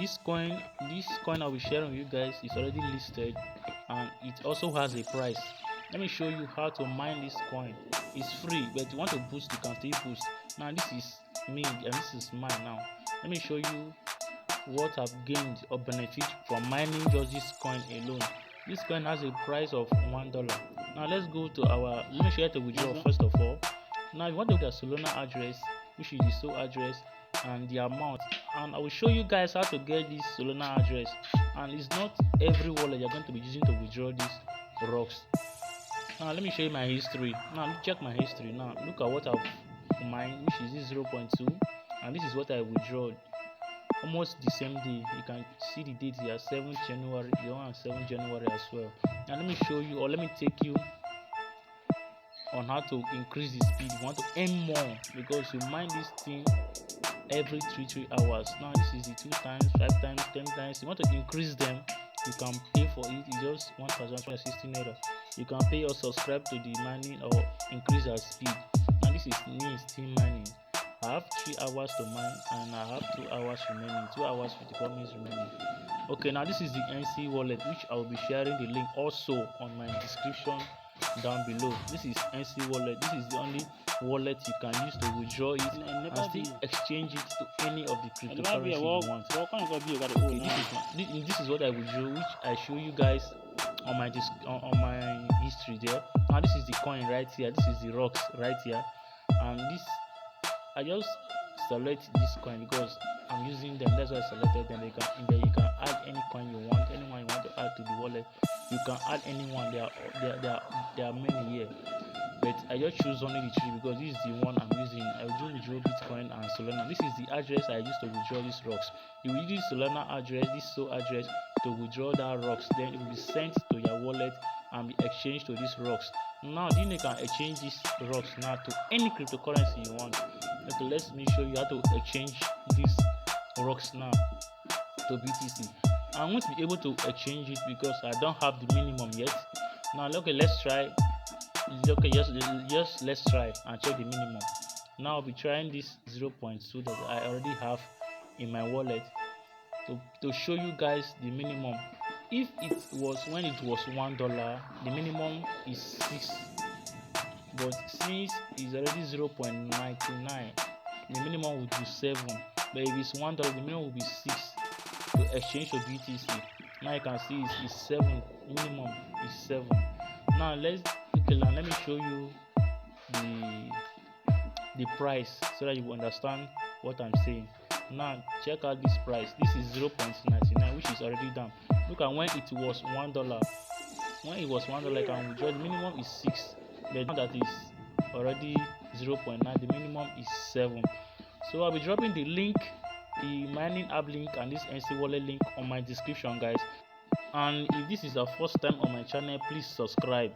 this coin I'll be sharing with you guys is already listed, and it also has a price. Let me show you how to mine this coin. It's free, but if you want to boost, you can still boost. Now this is me and this is mine. Now let me show you what I've gained or benefit from mining just this coin alone. This coin has a price of $1. Now let's go to our, let me show you how to withdraw first of all. Now you want to get the Solana address, which is the sole address, and the amount, and I will show you guys how to get this Solana address. And it's not every wallet you're going to be using to withdraw these ROX. Now let me show you my history. Now check my history. Now look at what I've mined, which is this 0.2, and this is what I withdrew almost the same day. You can see the date here, 7th January, the one on 7th January as well. Now let me show you, or let me take you on how to increase the speed. You want to earn more because you mine this thing every 3 hours. Now this is the 2 times, 5 times, 10 times. You want to increase them, you can pay for it. It's just 1,260 naira. You can pay or subscribe to the mining or increase our speed. Now this is me still mining. I have 3 hours to mine and I have 2 hours remaining, 2 hours 54 minutes remaining. Okay, now this is the NC wallet, which I will be sharing the link also on my description down below. This is NC wallet. This is the only wallet you can use to withdraw it and still exchange it to any of the cryptocurrency you want. Okay, this is what I withdraw, which I show you guys on my history there. Now this is the coin right here. This is the ROX right here, and this I just select this coin because I'm using them. That's why I selected them. You can add any coin you want, anyone you want to add to the wallet. You can add anyone. There are many here, but I just choose only the 3 because this is the one I'm using. I will withdraw Bitcoin and Solana. This is the address I used to withdraw these ROX. You will use Solana address, this sole address, to withdraw that ROX. Then it will be sent to your wallet and be exchanged to these ROX. Now then you can exchange these ROX now to any cryptocurrency you want. Okay, let me show you how to exchange these ROX now to BTC. I won't be able to exchange it because I don't have the minimum yet. Now okay, let's try. Okay, just let's try and check the minimum. Now I'll be trying this 0.2 that I already have in my wallet to show you guys the minimum. If it was when it was $1, the minimum is 6, but since it's already 0.99, the minimum would be 7. But if it's $1, the minimum will be 6 to exchange to BTC. Now you can see it's 7. Minimum is 7. Now let me show you the price so that you will understand what I'm saying. Now check out this price. This is 0.99, which is already down. Look at when it was $1. When it was $1, I can withdraw. The minimum is 6, but now that is already 0.9, the minimum is 7. So I'll be dropping the link, the mining app link, and this NC wallet link on my description, guys. And if this is your first time on my channel, please subscribe.